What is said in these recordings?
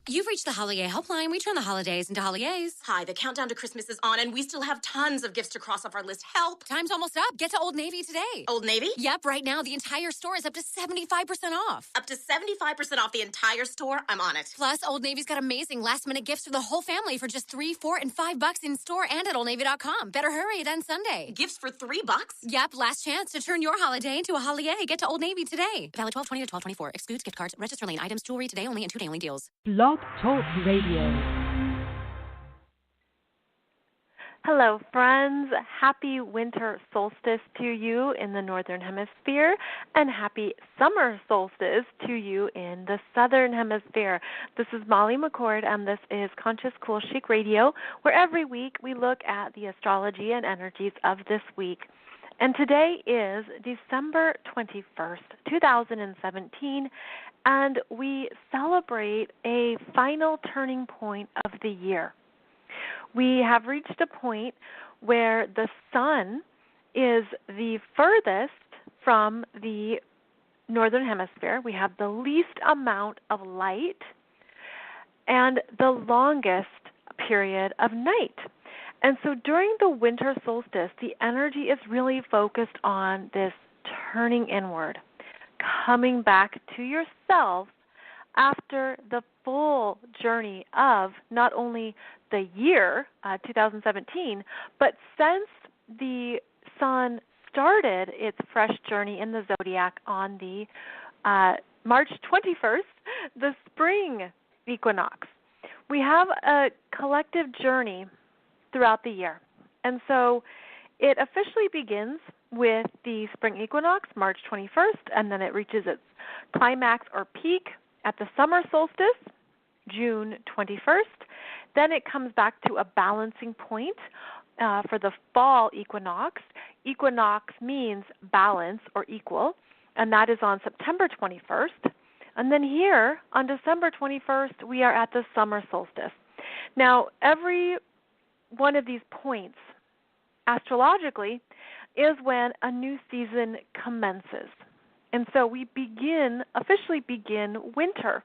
You've reached the Holiday Helpline. We turn the holidays into holidays. Hi, the countdown to Christmas is on, and we still have tons of gifts to cross off our list. Help! Time's almost up. Get to Old Navy today. Old Navy? Yep, right now the entire store is up to 75% off. Up to 75% off the entire store? I'm on it. Plus, Old Navy's got amazing last-minute gifts for the whole family for just $3, $4, and $5 in store and at OldNavy.com. Better hurry than Sunday. Gifts for $3? Yep, last chance to turn your holiday into a holiday. Get to Old Navy today. Valid 12/20 to 12/24. Excludes gift cards, register lane items, jewelry today only, and 2-day only deals. Blog Talk Radio. Hello, friends. Happy Winter Solstice to you in the Northern Hemisphere, and happy Summer Solstice to you in the Southern Hemisphere. This is Molly McCord, and this is Conscious Cool Chic Radio, where every week we look at the astrology and energies of this week. And today is December 21st, 2017, and we celebrate a final turning point of the year. We have reached a point where the sun is the furthest from the northern hemisphere. We have the least amount of light and the longest period of night. And so during the winter solstice, the energy is really focused on this turning inward, coming back to yourself after the full journey of not only the year, 2017, but since the sun started its fresh journey in the zodiac on the March 21st, the spring equinox. We have a collective journey throughout the year. And so it officially begins with the spring equinox, March 21st, and then it reaches its climax or peak at the summer solstice, June 21st. Then it comes back to a balancing point for the fall equinox. Equinox means balance or equal, and that is on September 21st. And then here on December 21st, we are at the summer solstice. Now, every one of these points, astrologically, is when a new season commences. And so we officially begin winter,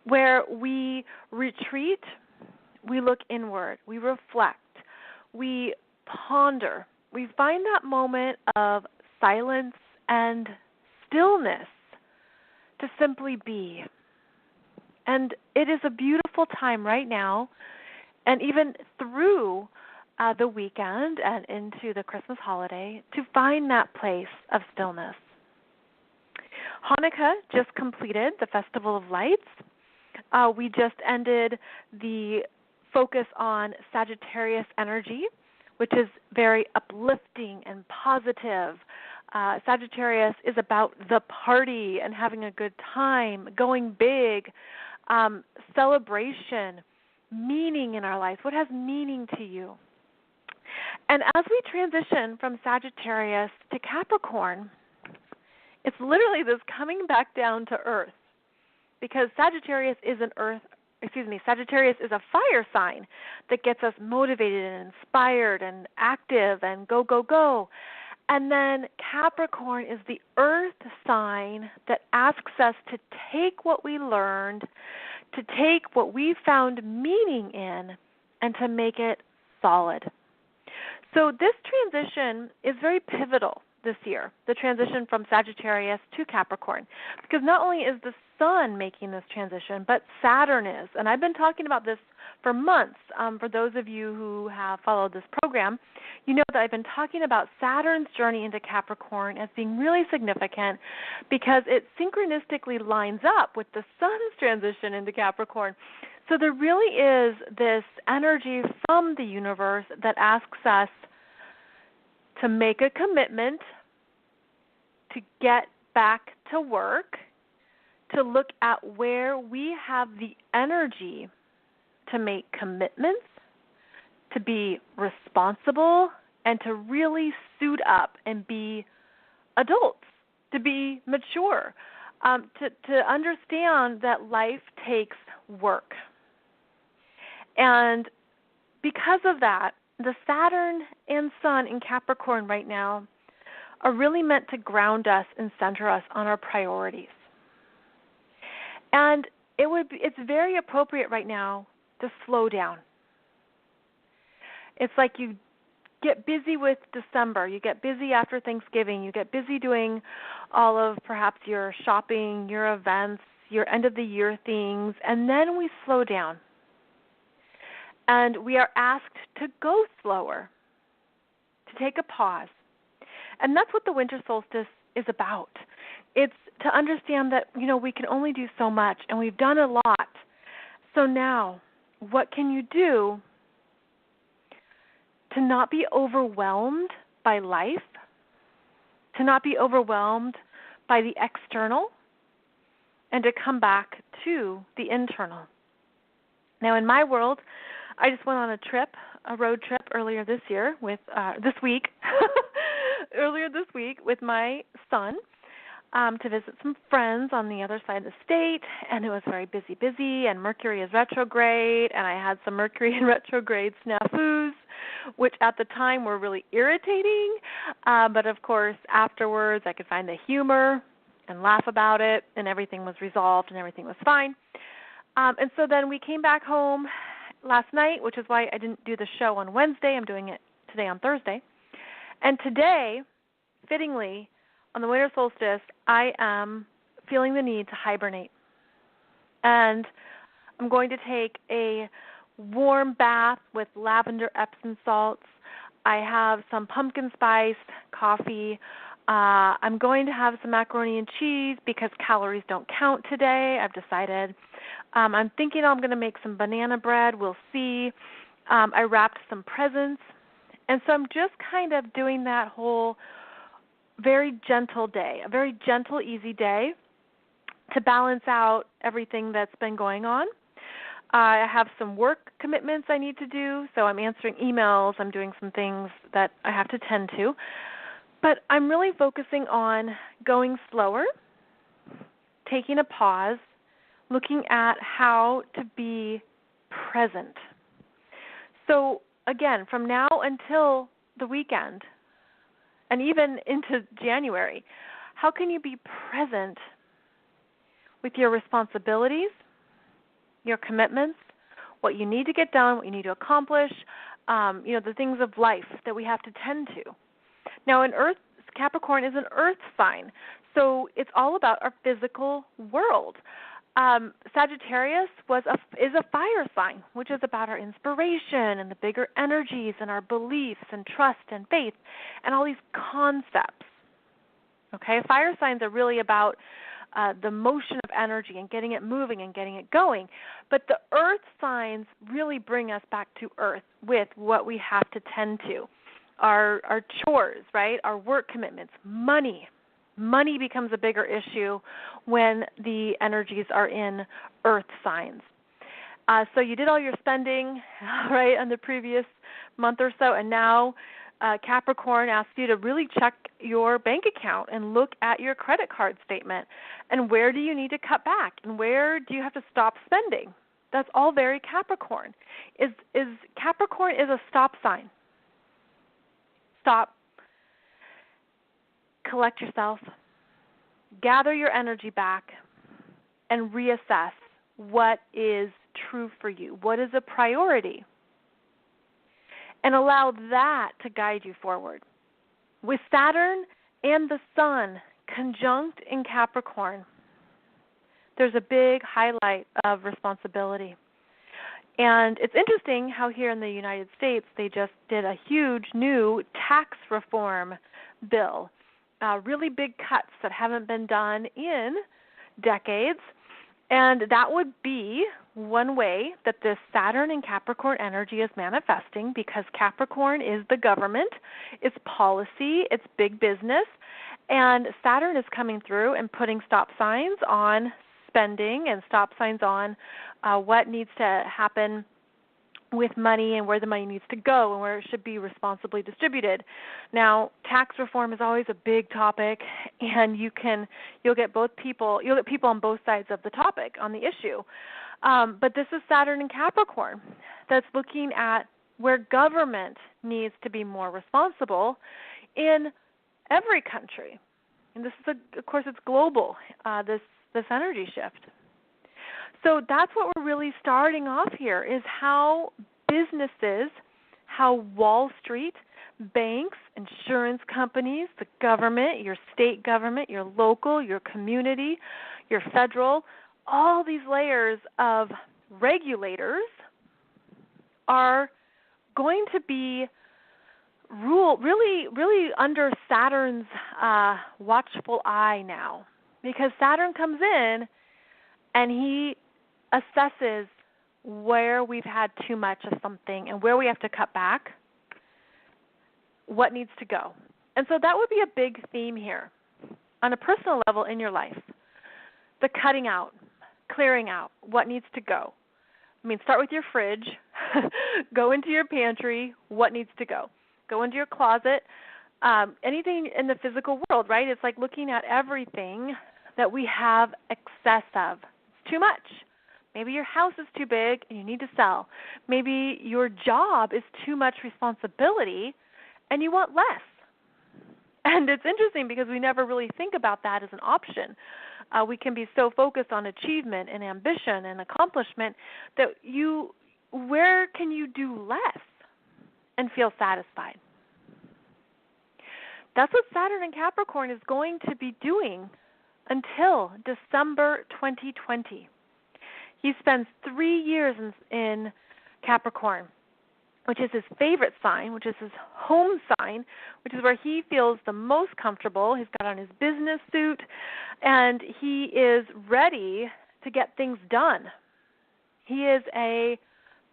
where we retreat, we look inward, we reflect, we ponder. We find that moment of silence and stillness to simply be. And it is a beautiful time right now, and even through the weekend and into the Christmas holiday, to find that place of stillness. Hanukkah just completed the Festival of Lights. We just ended the focus on Sagittarius energy, which is very uplifting and positive. Sagittarius is about the party and having a good time, going big, celebration, meaning in our life. What has meaning to you? And as we transition from Sagittarius to Capricorn, it's literally this coming back down to earth, because Sagittarius is Sagittarius is a fire sign that gets us motivated and inspired and active and go, go, go. And then Capricorn is the earth sign that asks us to take what we learned, to take what we found meaning in, and to make it solid. So this transition is very pivotal this year, the transition from Sagittarius to Capricorn, because not only is the sun making this transition, but Saturn is. And I've been talking about this for months. For those of you who have followed this program, you know that I've been talking about Saturn's journey into Capricorn as being really significant because it synchronistically lines up with the sun's transition into Capricorn. So there really is this energy from the universe that asks us to make a commitment, to get back to work, to look at where we have the energy to make commitments, to be responsible, and to really suit up and be adults, to be mature, to understand that life takes work. And because of that, the Saturn and Sun in Capricorn right now are really meant to ground us and center us on our priorities. And it's very appropriate right now to slow down. It's like you get busy with December, you get busy after Thanksgiving, you get busy doing all of perhaps your shopping, your events, your end of the year things, and then we slow down. And we are asked to go slower, to take a pause. And that's what the winter solstice is about. It's to understand that, we can only do so much, and we've done a lot. So now, what can you do to not be overwhelmed by life, to not be overwhelmed by the external, and to come back to the internal? Now, in my world, I just went on a road trip earlier this week, earlier this week with my son to visit some friends on the other side of the state, and it was very busy, and Mercury is retrograde, and I had some Mercury in retrograde snafus, which at the time were really irritating, but of course afterwards I could find the humor and laugh about it, and everything was resolved and everything was fine. And so then we came back home last night, which is why I didn't do the show on Wednesday. I'm doing it today on Thursday. And today, fittingly, on the winter solstice, I am feeling the need to hibernate. And I'm going to take a warm bath with lavender Epsom salts. I have some pumpkin spice coffee. I'm going to have some macaroni and cheese because calories don't count today, I've decided. I'm thinking I'm going to make some banana bread. We'll see. I wrapped some presents. And so I'm just kind of doing that whole very gentle day, a very gentle, easy day to balance out everything that's been going on. I have some work commitments I need to do, so I'm answering emails. I'm doing some things that I have to tend to. But I'm really focusing on going slower, taking a pause, looking at how to be present. So, again, from now until the weekend, and even into January, how can you be present with your responsibilities, your commitments, what you need to get done, what you need to accomplish, the things of life that we have to tend to. Now, Capricorn is an earth sign, so it's all about our physical world. Sagittarius is a fire sign, which is about our inspiration and the bigger energies and our beliefs and trust and faith and all these concepts. Okay, fire signs are really about the motion of energy and getting it moving and getting it going. But the earth signs really bring us back to earth with what we have to tend to. Our chores, right? Our work commitments, money. Money becomes a bigger issue when the energies are in earth signs. So you did all your spending, right, on the previous month or so, and now Capricorn asks you to really check your bank account and look at your credit card statement and where do you need to cut back and where do you have to stop spending. That's all very Capricorn. Capricorn is a stop sign. Stop. Collect yourself. Gather your energy back and reassess what is true for you. What is a priority? And allow that to guide you forward. With Saturn and the Sun conjunct in Capricorn, there's a big highlight of responsibility. And it's interesting how here in the United States they just did a huge new tax reform bill, really big cuts that haven't been done in decades. And that would be one way that this Saturn and Capricorn energy is manifesting, because Capricorn is the government, it's policy, it's big business, and Saturn is coming through and putting stop signs on spending and stop signs on what needs to happen with money and where the money needs to go and where it should be responsibly distributed. Now, tax reform is always a big topic, and you'll get people on both sides of the topic on the issue. But this is Saturn and Capricorn that's looking at where government needs to be more responsible in every country. And this is, of course, it's global, this energy shift. So that's what we're really starting off here, is how businesses, how Wall Street, banks, insurance companies, the government, your state government, your local, your community, your federal, all these layers of regulators are going to be really under Saturn's watchful eye now, because Saturn comes in and he assesses where we've had too much of something and where we have to cut back, what needs to go. And so that would be a big theme here on a personal level in your life. The cutting out, clearing out, what needs to go. I mean, start with your fridge, go into your pantry, what needs to go. Go into your closet, anything in the physical world, right? It's like looking at everything that we have excess of. It's too much. Maybe your house is too big and you need to sell. Maybe your job is too much responsibility and you want less. And it's interesting because we never really think about that as an option. We can be so focused on achievement and ambition and accomplishment that where can you do less and feel satisfied? That's what Saturn in Capricorn is going to be doing until December 2020. He spends 3 years in Capricorn, which is his favorite sign, which is his home sign, which is where he feels the most comfortable. He's got on his business suit, and he is ready to get things done. He is a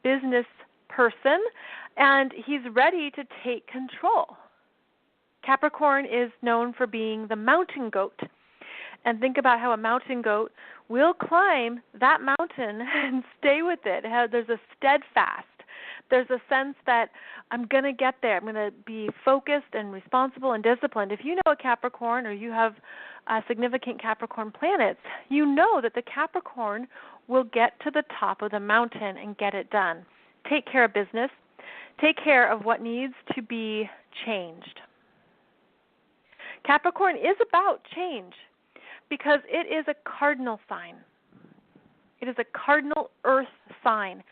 business person, and he's ready to take control. Capricorn is known for being the mountain goat. And think about how a mountain goat will climb that mountain and stay with it. There's a steadfast. There's a sense that I'm going to get there. I'm going to be focused and responsible and disciplined. If you know a Capricorn or you have significant Capricorn planets, you know that the Capricorn will get to the top of the mountain and get it done. Take care of business. Take care of what needs to be changed. Capricorn is about change because it is a cardinal sign. It is a cardinal earth sign.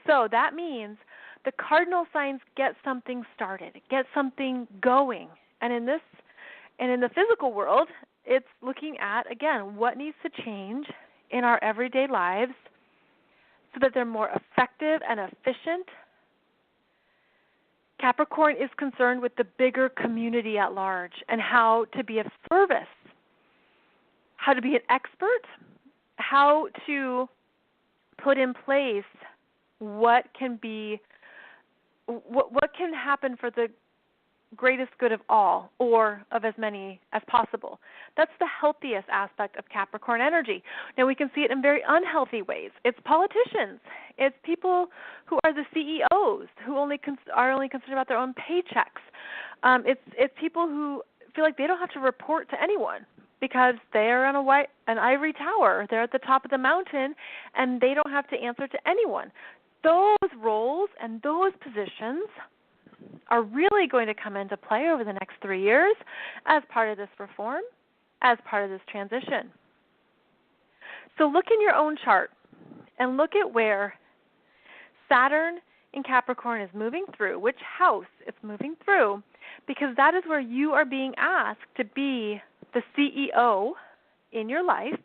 So that means the cardinal signs get something started, get something going. And in the physical world, it's looking at, again, what needs to change in our everyday lives so that they're more effective and efficient. Capricorn is concerned with the bigger community at large and how to be of service, how to be an expert, how to put in place what can happen for the greatest good of all, or of as many as possible. That's the healthiest aspect of Capricorn energy. Now, we can see it in very unhealthy ways. It's politicians. It's people who are the CEOs who are only concerned about their own paychecks. It's people who feel like they don't have to report to anyone because they're on an ivory tower. They're at the top of the mountain, and they don't have to answer to anyone. Those roles and those positions are really going to come into play over the next 3 years as part of this reform, as part of this transition. So look in your own chart and look at where Saturn in Capricorn is moving through, which house it's moving through, because that is where you are being asked to be the CEO in your life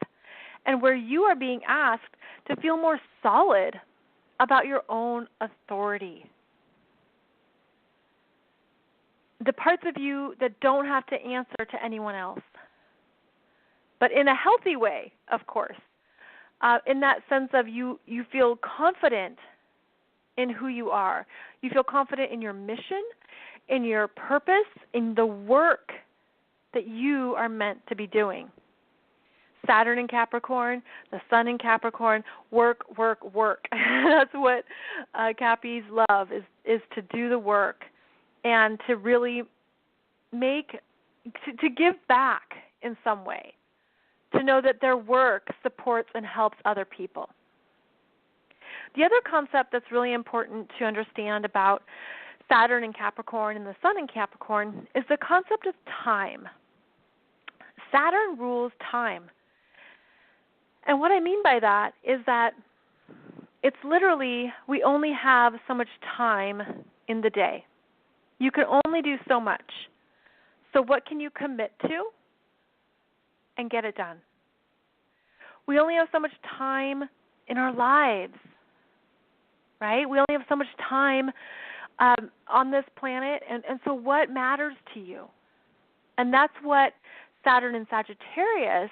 and where you are being asked to feel more solid about your own authority. The parts of you that don't have to answer to anyone else, but in a healthy way, of course, in that sense of you feel confident in who you are. You feel confident in your mission, in your purpose, in the work that you are meant to be doing. Saturn in Capricorn, the Sun in Capricorn, work, work, work. That's what Cappies love, is to do the work and to really to give back in some way, to know that their work supports and helps other people. The other concept that's really important to understand about Saturn in Capricorn and the Sun in Capricorn is the concept of time. Saturn rules time. And what I mean by that is that it's literally we only have so much time in the day. You can only do so much. So what can you commit to and get it done? We only have so much time in our lives, right? We only have so much time on this planet, and so what matters to you? And that's what Saturn in Sagittarius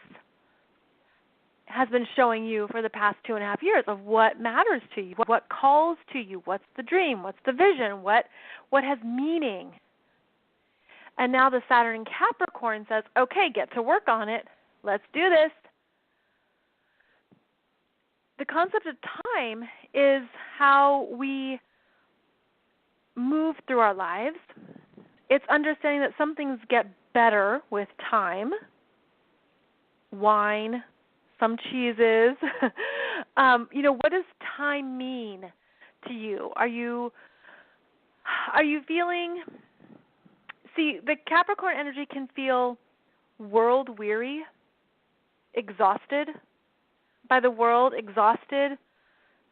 has been showing you for the past 2.5 years of what matters to you, what calls to you, what's the dream, what's the vision, what has meaning. And now the Saturn in Capricorn says, okay, get to work on it. Let's do this. The concept of time is how we move through our lives. It's understanding that some things get better with time. Wine, some cheeses. What does time mean to you? Are you feeling? See, the Capricorn energy can feel world weary, exhausted by the world, exhausted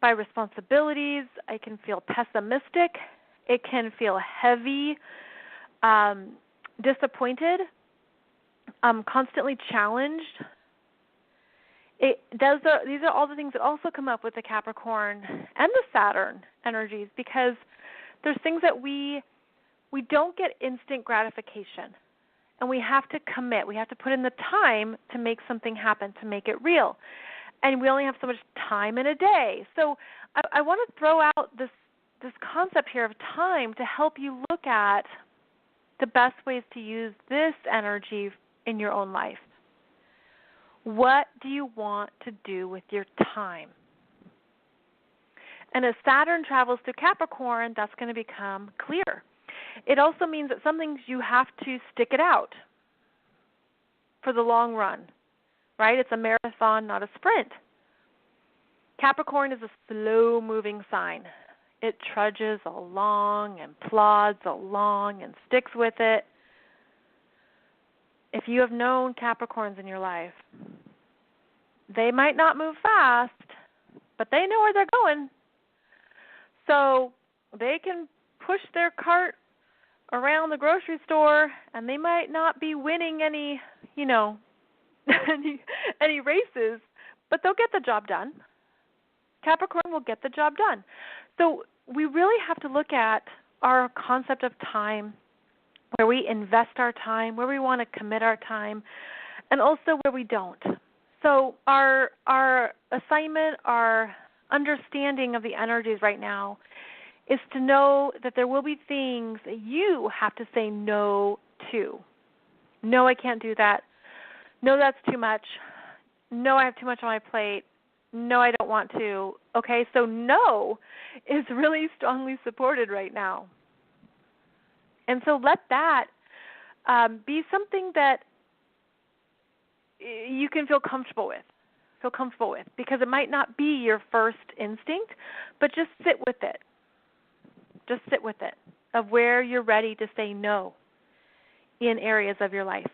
by responsibilities. I can feel pessimistic. It can feel heavy, disappointed, constantly challenged. These are all the things that also come up with the Capricorn and the Saturn energies, because there's things that we don't get instant gratification, and we have to commit. We have to put in the time to make something happen, to make it real. And we only have so much time in a day. So I want to throw out this concept here of time to help you look at the best ways to use this energy in your own life. What do you want to do with your time? And as Saturn travels through Capricorn, that's going to become clear. It also means that some things you have to stick it out for the long run, right? It's a marathon, not a sprint. Capricorn is a slow-moving sign. It trudges along and plods along and sticks with it. If you have known Capricorns in your life, they might not move fast, but they know where they're going. So they can push their cart around the grocery store, and they might not be winning any races, but they'll get the job done. Capricorn will get the job done. So we really have to look at our concept of time, where we invest our time, where we want to commit our time, and also where we don't. So our assignment, our understanding of the energies right now is to know that there will be things that you have to say no to. No, I can't do that. No, that's too much. No, I have too much on my plate. No, I don't want to. Okay, so no is really strongly supported right now. And so let that be something that you can feel comfortable with. Because it might not be your first instinct, but just sit with it. Just sit with it, of where you're ready to say no in areas of your life.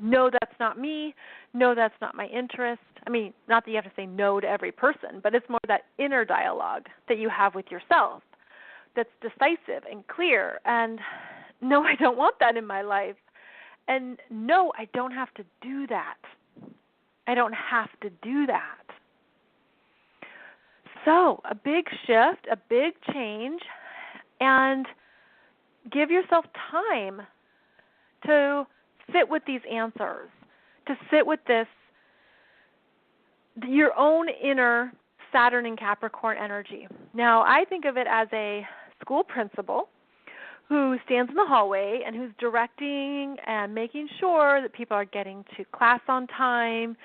No, that's not me. No, that's not my interest. I mean, not that you have to say no to every person, but it's more that inner dialogue that you have with yourself that's decisive and clear. And no, I don't want that in my life. And no, I don't have to do that. I don't have to do that. So a big shift, a big change, and give yourself time to sit with these answers, to sit with this, your own inner Saturn and Capricorn energy. Now, I think of it as a school principal who stands in the hallway and who's directing and making sure that people are getting to class on time,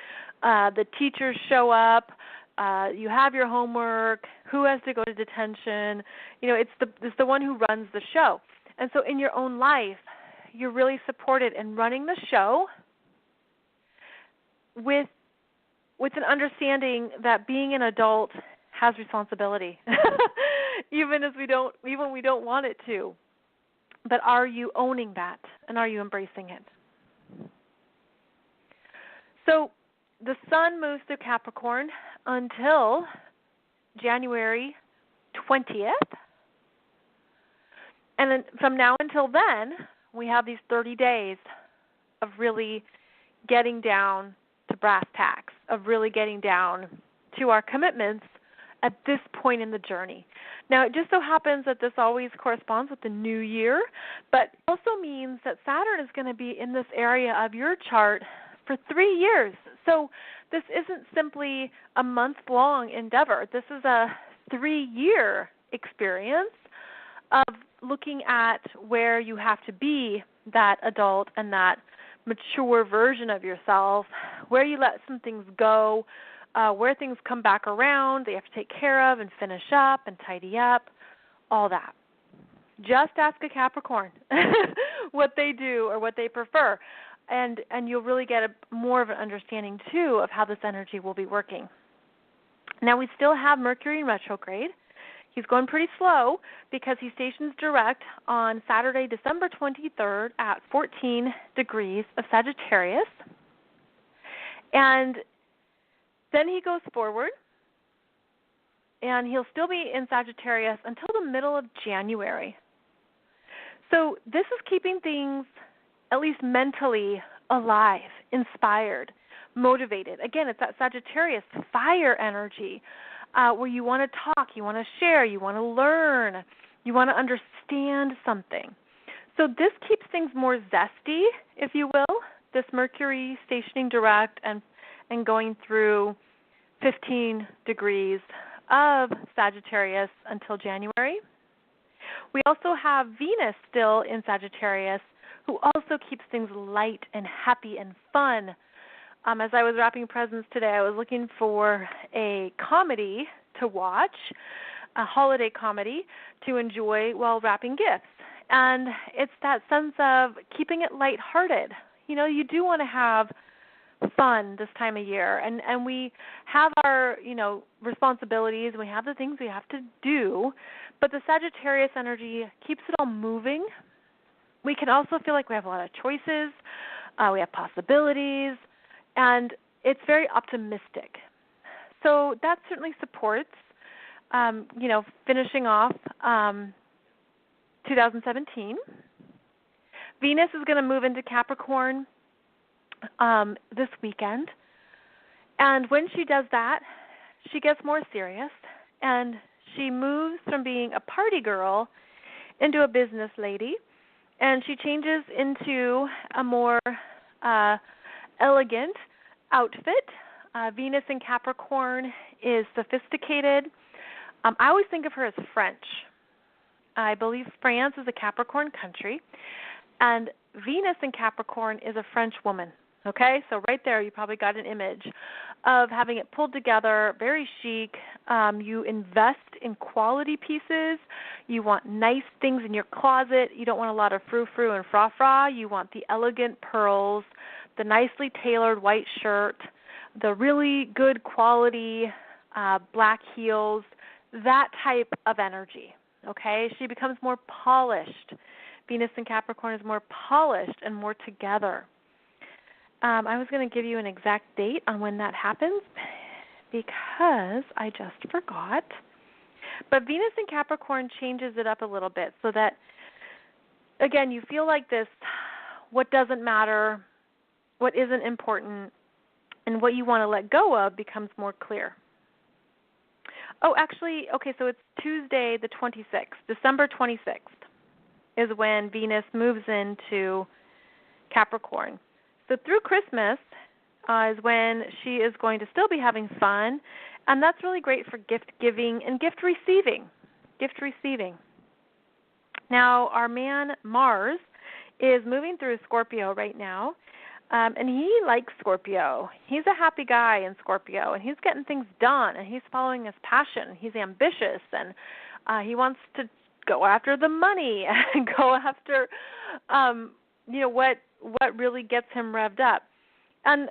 the teachers show up, you have your homework, who has to go to detention. It's the one who runs the show. And so in your own life, you're really supported in running the show with an understanding that being an adult has responsibility, even when we don't want it to. But are you owning that, and are you embracing it? So the sun moves through Capricorn until January 20th. And then from now until then, we have these 30 days of really getting down to brass tacks, of really getting down to our commitments at this point in the journey. Now, it just so happens that this always corresponds with the new year, but it also means that Saturn is going to be in this area of your chart for 3 years. So this isn't simply a month-long endeavor. This is a 3-year experience of looking at where you have to be that adult and that mature version of yourself, where you let some things go, where things come back around that you have to take care of and finish up and tidy up, all that. Just ask a Capricorn what they do or what they prefer, and you'll really get more of an understanding, too, of how this energy will be working. Now, we still have Mercury in retrograde. He's going pretty slow because he stations direct on Saturday, December 23rd at 14 degrees of Sagittarius. And then he goes forward, and he'll still be in Sagittarius until the middle of January. So this is keeping things, at least mentally, alive, inspired, motivated. Again, it's that Sagittarius fire energy where you want to talk, you want to share, you want to learn, you want to understand something. So this keeps things more zesty, if you will, this Mercury stationing direct and going through 15 degrees of Sagittarius until January. We also have Venus still in Sagittarius, who also keeps things light and happy and fun. As I was wrapping presents today, I was looking for a comedy to watch, a holiday comedy to enjoy while wrapping gifts. And it's that sense of keeping it lighthearted. You know, you do want to have fun this time of year, and we have our, responsibilities, and we have the things we have to do, but the Sagittarius energy keeps it all moving. We can also feel like we have a lot of choices, we have possibilities, and it's very optimistic. So that certainly supports, finishing off 2017. Venus is going to move into Capricorn this weekend, and when she does that, she gets more serious, and she moves from being a party girl into a business lady, and she changes into a more elegant outfit. Venus in Capricorn is sophisticated. I always think of her as French. I believe France is a Capricorn country, and Venus in Capricorn is a French woman. Okay, so right there you probably got an image of having it pulled together, very chic. You invest in quality pieces. You want nice things in your closet. You don't want a lot of frou-frou and fra-fra. You want the elegant pearls, the nicely tailored white shirt, the really good quality black heels, that type of energy. Okay, she becomes more polished. Venus in Capricorn is more polished and more together. I was going to give you an exact date on when that happens because I just forgot. But Venus in Capricorn changes it up a little bit so that, again, you feel like this, what doesn't matter, what isn't important, and what you want to let go of becomes more clear. Oh, actually, okay, so it's Tuesday the 26th, December 26th is when Venus moves into Capricorn. So through Christmas is when she is going to still be having fun, and that's really great for gift giving and gift receiving. Gift receiving. Now, our man Mars is moving through Scorpio right now, and he likes Scorpio. He's a happy guy in Scorpio, and he's getting things done, and he's following his passion. He's ambitious, and he wants to go after the money and go after, what really gets him revved up. And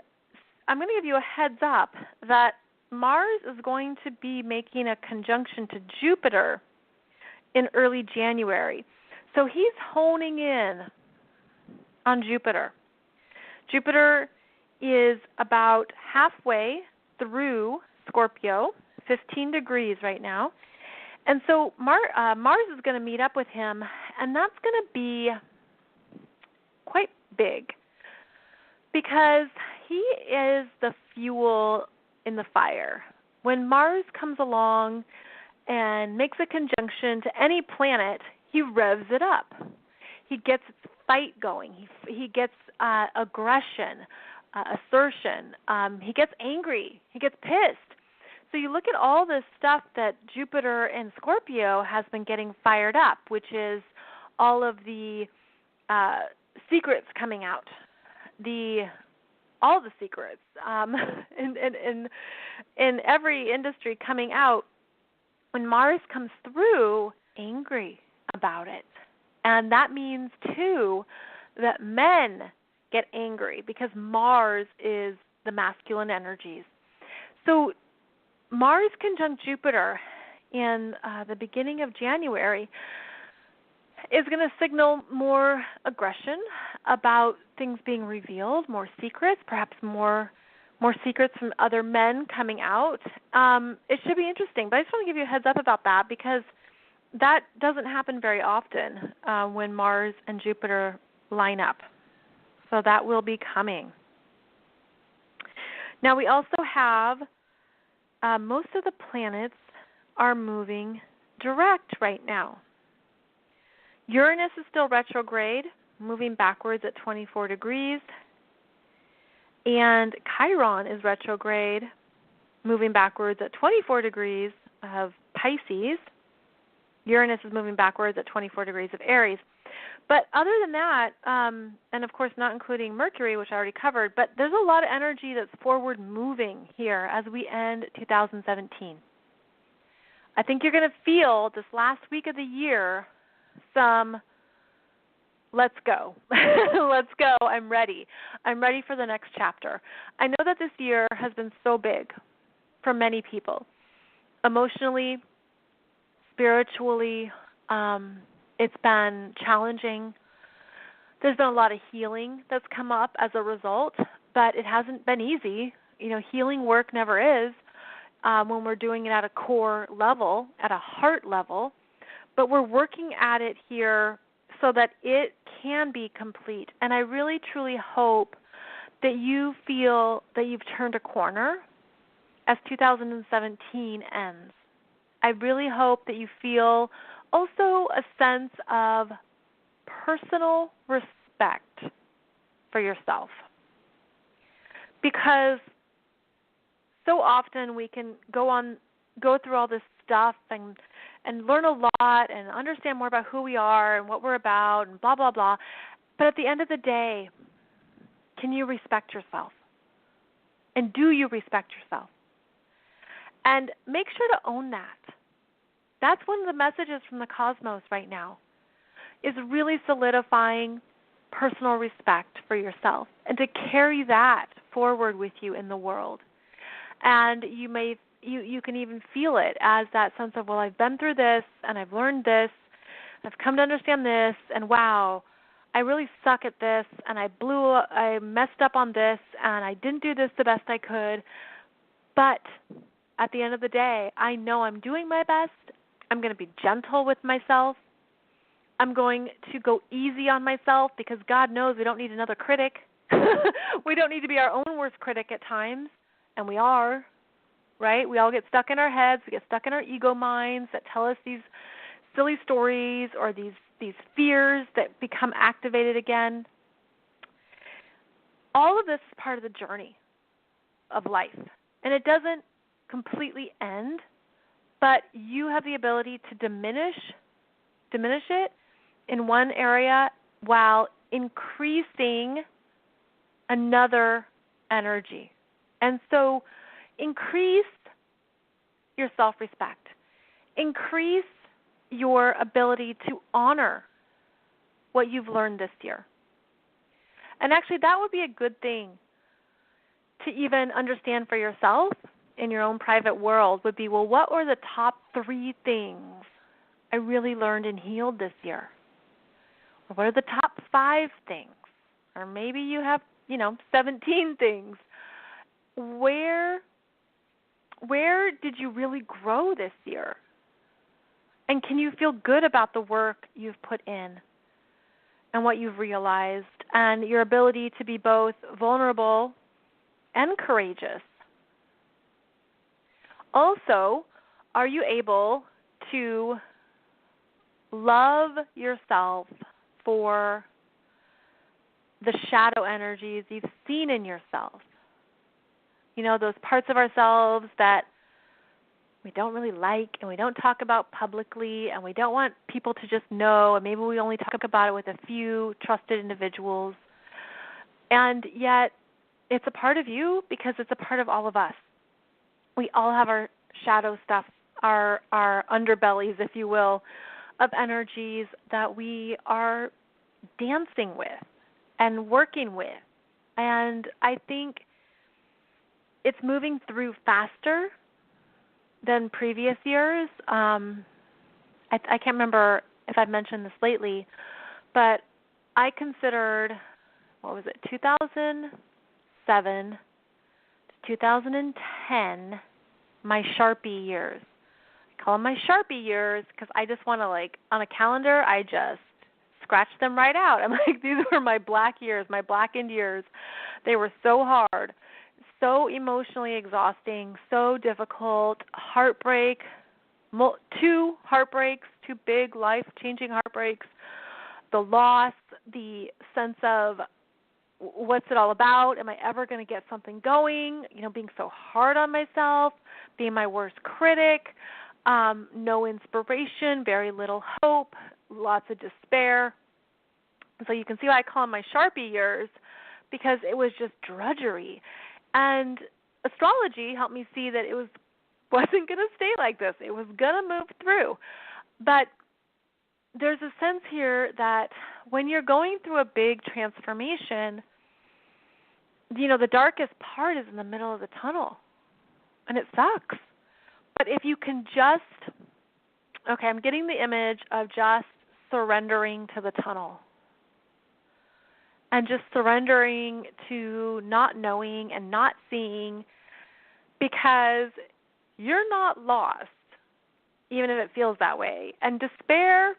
I'm going to give you a heads up that Mars is going to be making a conjunction to Jupiter in early January. So he's honing in on Jupiter. Jupiter is about halfway through Scorpio, 15 degrees right now. And so Mars is going to meet up with him, and that's going to be quite big because he is the fuel in the fire. When Mars comes along and makes a conjunction to any planet, he revs it up. He gets its fight going. He gets aggression, assertion. He gets angry. He gets pissed. So you look at all this stuff that Jupiter and Scorpio has been getting fired up, which is all of the secrets coming out, all the secrets in every industry coming out. When Mars comes through, angry about it. And that means, too, that men get angry because Mars is the masculine energies. So Mars conjunct Jupiter in the beginning of January is going to signal more aggression about things being revealed, more secrets, perhaps more secrets from other men coming out. It should be interesting, but I just want to give you a heads up about that because that doesn't happen very often when Mars and Jupiter line up. So that will be coming. Now we also have most of the planets are moving direct right now. Uranus is still retrograde, moving backwards at 24 degrees. And Chiron is retrograde, moving backwards at 24 degrees of Pisces. Uranus is moving backwards at 24 degrees of Aries. But other than that, and of course not including Mercury, which I already covered, but there's a lot of energy that's forward moving here as we end 2017. I think you're going to feel this last week of the year some let's go. Let's go. I'm ready. I'm ready for the next chapter. I know that this year has been so big for many people. Emotionally, spiritually, it's been challenging. There's been a lot of healing that's come up as a result, but it hasn't been easy. You know, healing work never is when we're doing it at a core level, at a heart level, but we're working at it here so that it can be complete. And I really, truly hope that you feel that you've turned a corner as 2017 ends. I really hope that you feel also a sense of personal respect for yourself. Because so often we can go through all this stuff and learn a lot and understand more about who we are and what we're about and blah, blah, blah. But at the end of the day, can you respect yourself? And do you respect yourself? And make sure to own that. That's one of the messages from the cosmos right now, is really solidifying personal respect for yourself and to carry that forward with you in the world. And you can even feel it as that sense of, well, I've been through this and I've learned this, I've come to understand this, and wow, I really suck at this, and I messed up on this, and I didn't do this the best I could. But at the end of the day, I know I'm doing my best. I'm going to be gentle with myself. I'm going to go easy on myself because God knows we don't need another critic. We don't need to be our own worst critic at times, and we are, right? We all get stuck in our heads. We get stuck in our ego minds that tell us these silly stories or these fears that become activated again. All of this is part of the journey of life, and it doesn't completely end, but you have the ability to diminish it in one area while increasing another energy. And so increase your self-respect. Increase your ability to honor what you've learned this year. And actually, that would be a good thing to even understand for yourself in your own private world would be, well, what were the top 3 things I really learned and healed this year? Or what are the top 5 things? Or maybe you have 17 things. Where did you really grow this year? And can you feel good about the work you've put in and what you've realized and your ability to be both vulnerable and courageous? Also, are you able to love yourself for the shadow energies you've seen in yourself? Those parts of ourselves that we don't really like and we don't talk about publicly and we don't want people to just know, and maybe we only talk about it with a few trusted individuals. And yet it's a part of you because it's a part of all of us. We all have our shadow stuff, our underbellies, if you will, of energies that we are dancing with and working with. And I think it's moving through faster than previous years. I can't remember if I've mentioned this lately, but I considered, 2007 to 2010 my Sharpie years. I call them my Sharpie years because I just want to, on a calendar, I just scratch them right out. I'm like, these were my black years, my blackened years. They were so hard, so emotionally exhausting, so difficult, heartbreak, 2 heartbreaks, 2 big life-changing heartbreaks, the loss, the sense of what's it all about? Am I ever going to get something going? Being so hard on myself, being my worst critic, no inspiration, very little hope, lots of despair. So you can see why I call them my Sharpie years, because it was just drudgery. And astrology helped me see that it wasn't going to stay like this. It was going to move through. But there's a sense here that when you're going through a big transformation, the darkest part is in the middle of the tunnel, and it sucks. But if you can just, I'm getting the image of just surrendering to the tunnel and just surrendering to not knowing and not seeing, because you're not lost, even if it feels that way. And despair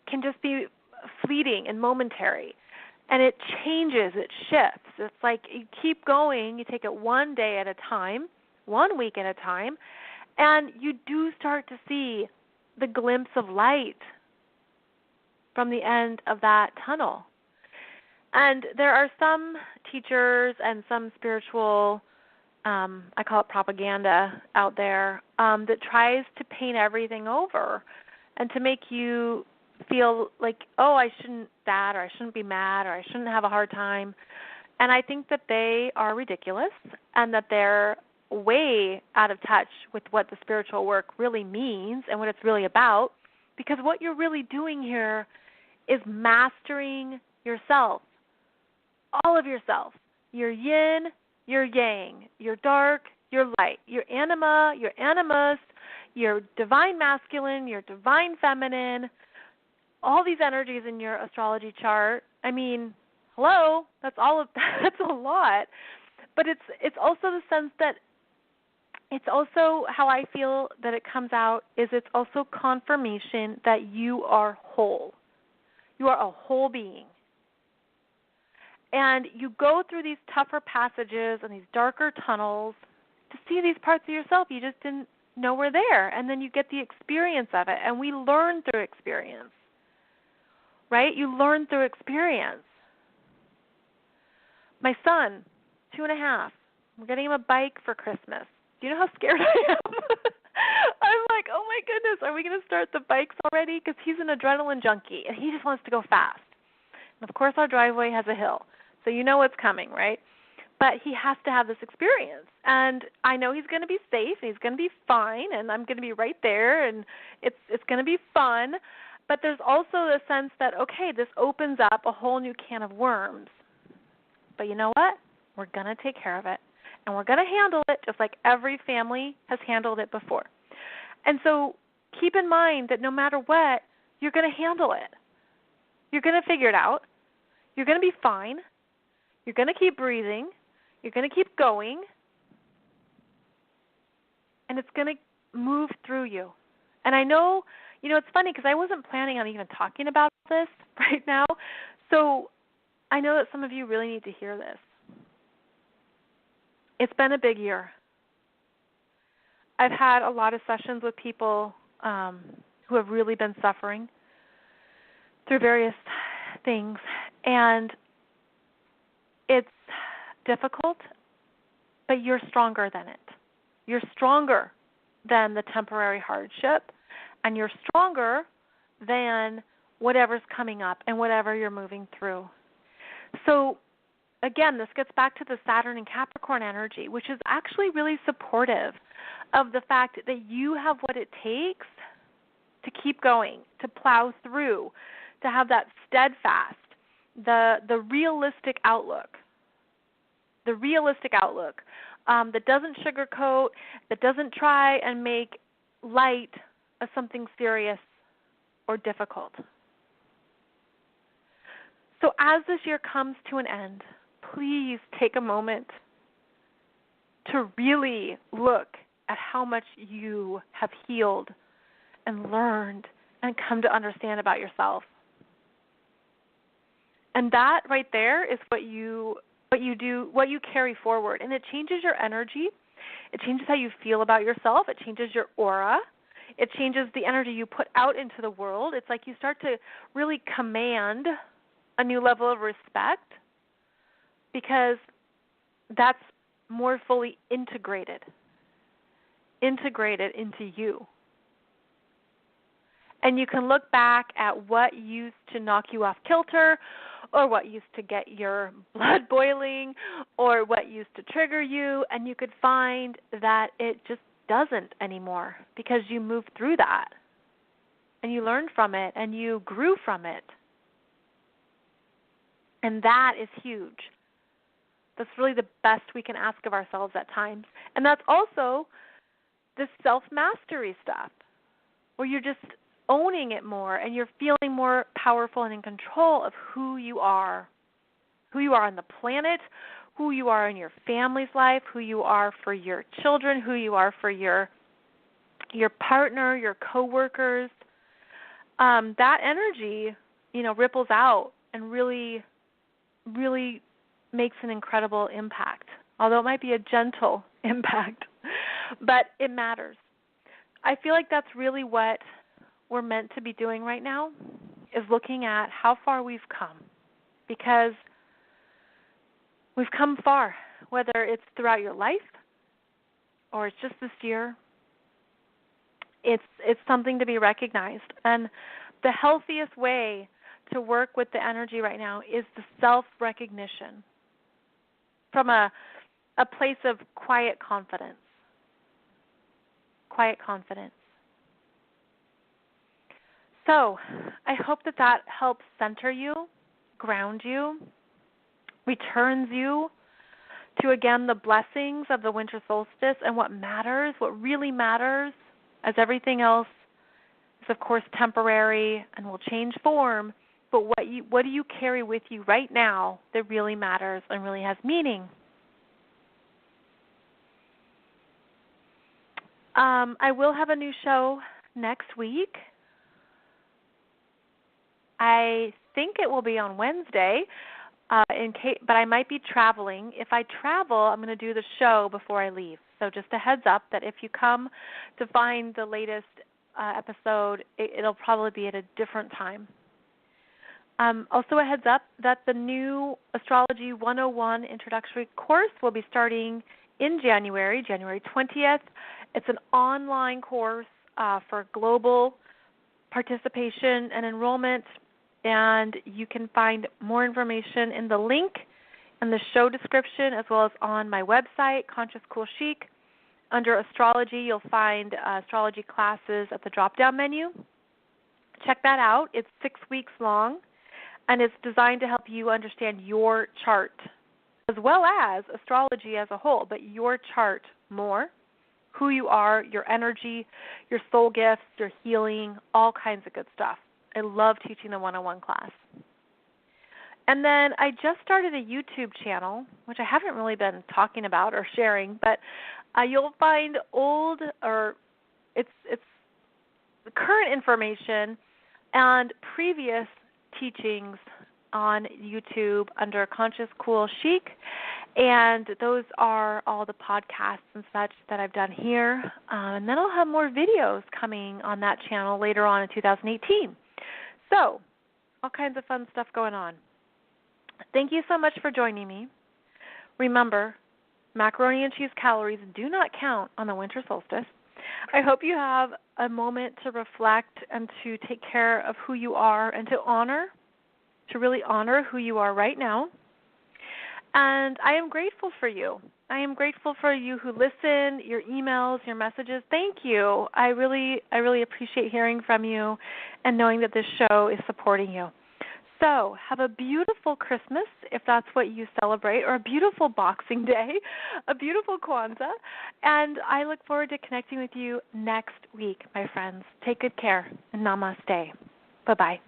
can just be fleeting and momentary, and it changes, it shifts. It's like you keep going, you take it one day at a time, 1 week at a time, and you do start to see the glimpse of light from the end of that tunnel. And there are some teachers and some spiritual, I call it propaganda out there, that tries to paint everything over and to make you feel like, I shouldn't that, or I shouldn't be mad, or I shouldn't have a hard time. And I think that they are ridiculous and that they're way out of touch with what the spiritual work really means and what it's really about, because what you're really doing here is mastering yourself, all of yourself, your yin, your yang, your dark, your light, your anima, your animus, your divine masculine, your divine feminine, all these energies in your astrology chart. I mean, hello, that's a lot. But it's also the sense that it's also how I feel that it comes out is it's also confirmation that you are whole. You are a whole being. And you go through these tougher passages and these darker tunnels to see these parts of yourself you just didn't know were there. And then you get the experience of it. And we learn through experience, right? You learn through experience. My son, 2.5, we're getting him a bike for Christmas. Do you know how scared I am? I'm like, oh my goodness, are we going to start the bikes already? Because he's an adrenaline junkie, and he just wants to go fast. And of course, our driveway has a hill, so you know what's coming, right? But he has to have this experience. And I know he's going to be safe, and he's going to be fine, and I'm going to be right there, and it's going to be fun. But there's also the sense that, okay, this opens up a whole new can of worms. But you know what? We're going to take care of it. And we're going to handle it just like every family has handled it before. And so keep in mind that no matter what, you're going to handle it. You're going to figure it out. You're going to be fine. You're going to keep breathing. You're going to keep going. And it's going to move through you. And I know, it's funny because I wasn't planning on even talking about this right now. So I know that some of you really need to hear this. It's been a big year. I've had a lot of sessions with people who have really been suffering through various things. And it's difficult, but you're stronger than it. You're stronger than the temporary hardship, and you're stronger than whatever's coming up and whatever you're moving through. So, again, this gets back to the Saturn and Capricorn energy, which is actually really supportive of the fact that you have what it takes to keep going, to plow through, to have that steadfast, the realistic outlook. The realistic outlook that doesn't sugarcoat, that doesn't try and make light of something serious or difficult. So as this year comes to an end, please take a moment to really look at how much you have healed and learned and come to understand about yourself. And that right there is what you do, what you carry forward. And it changes your energy. It changes how you feel about yourself. It changes your aura. It changes the energy you put out into the world. It's like you start to really command a new level of respect because that's more fully integrated into you. And you can look back at what used to knock you off kilter, or what used to get your blood boiling, or what used to trigger you, and you could find that it just doesn't anymore because you moved through that, and you learned from it, and you grew from it. And that is huge. That's really the best we can ask of ourselves at times. And that's also the self-mastery stuff, where you're just owning it more and you're feeling more powerful and in control of who you are on the planet, who you are in your family's life, who you are for your children, who you are for your partner, your coworkers. That energy, ripples out and really, really makes an incredible impact, although it might be a gentle impact, but it matters. I feel like that's really what we're meant to be doing right now, is looking at how far we've come, because we've come far, whether it's throughout your life or it's just this year. It's something to be recognized. And the healthiest way to work with the energy right now is the self-recognition from a place of quiet confidence. Quiet confidence. So I hope that helps center you, ground you, returns you to, again, the blessings of the winter solstice and what matters, what really matters, as everything else is, of course, temporary and will change form. But what do you carry with you right now that really matters and really has meaning? I will have a new show next week. I think it will be on Wednesday, but I might be traveling. If I travel, I'm going to do the show before I leave. So just a heads up that if you come to find the latest episode, it'll probably be at a different time. Also a heads up that the new Astrology 101 Introductory course will be starting in January 20th. It's an online course for global participation and enrollment, and you can find more information in the link in the show description, as well as on my website, Conscious Cool Chic. Under Astrology, you'll find astrology classes at the drop-down menu. Check that out. It's 6 weeks long, and it's designed to help you understand your chart, as well as astrology as a whole, but your chart more, who you are, your energy, your soul gifts, your healing, all kinds of good stuff. I love teaching the 101 class. And then I just started a YouTube channel, which I haven't really been talking about or sharing, but you'll find old or it's current information and previous teachings on YouTube under Conscious Cool Chic, and those are all the podcasts and such that I've done here. And then I'll have more videos coming on that channel later on in 2018. So, all kinds of fun stuff going on. Thank you so much for joining me. Remember, macaroni and cheese calories do not count on the winter solstice. I hope you have a moment to reflect and to take care of who you are and to really honor who you are right now. And I am grateful for you. I am grateful for you who listen, your emails, your messages. Thank you. I really appreciate hearing from you and knowing that this show is supporting you. So have a beautiful Christmas, if that's what you celebrate, or a beautiful Boxing Day, a beautiful Kwanzaa, and I look forward to connecting with you next week, my friends. Take good care, and namaste. Bye-bye.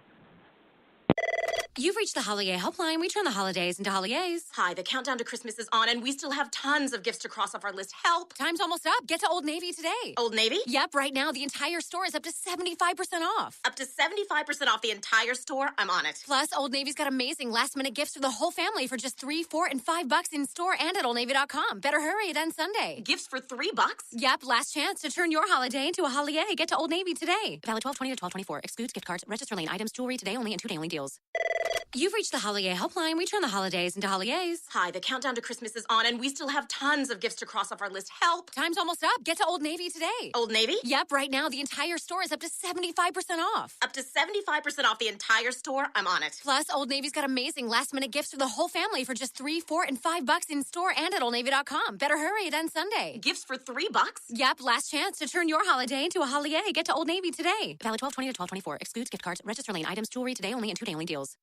You've reached the Holiday Helpline. We turn the holidays into holidays. Hi, the countdown to Christmas is on, and we still have tons of gifts to cross off our list. Help! Time's almost up. Get to Old Navy today. Old Navy? Yep, right now the entire store is up to 75% off. Up to 75% off the entire store? I'm on it. Plus, Old Navy's got amazing last-minute gifts for the whole family for just $3, $4, and $5 in store and at OldNavy.com. Better hurry, it ends Sunday. Gifts for $3? Yep, last chance to turn your holiday into a holiday. Get to Old Navy today. Valid 12/20 to 12/24. Excludes gift cards. Register lane items. Jewelry today only and 2-day only deals. You've reached the Holiday Helpline. We turn the holidays into holidays. Hi, the countdown to Christmas is on, and we still have tons of gifts to cross off our list. Help! Time's almost up. Get to Old Navy today. Old Navy? Yep, right now the entire store is up to 75% off. Up to 75% off the entire store? I'm on it. Plus, Old Navy's got amazing last-minute gifts for the whole family for just $3, $4, and $5 in store and at OldNavy.com. Better hurry, it ends Sunday. Gifts for $3? Yep, last chance to turn your holiday into a holiday. Get to Old Navy today. Valid 12/20 to 12/24. Excludes gift cards. Register lane items. Jewelry today only and 2-day only deals.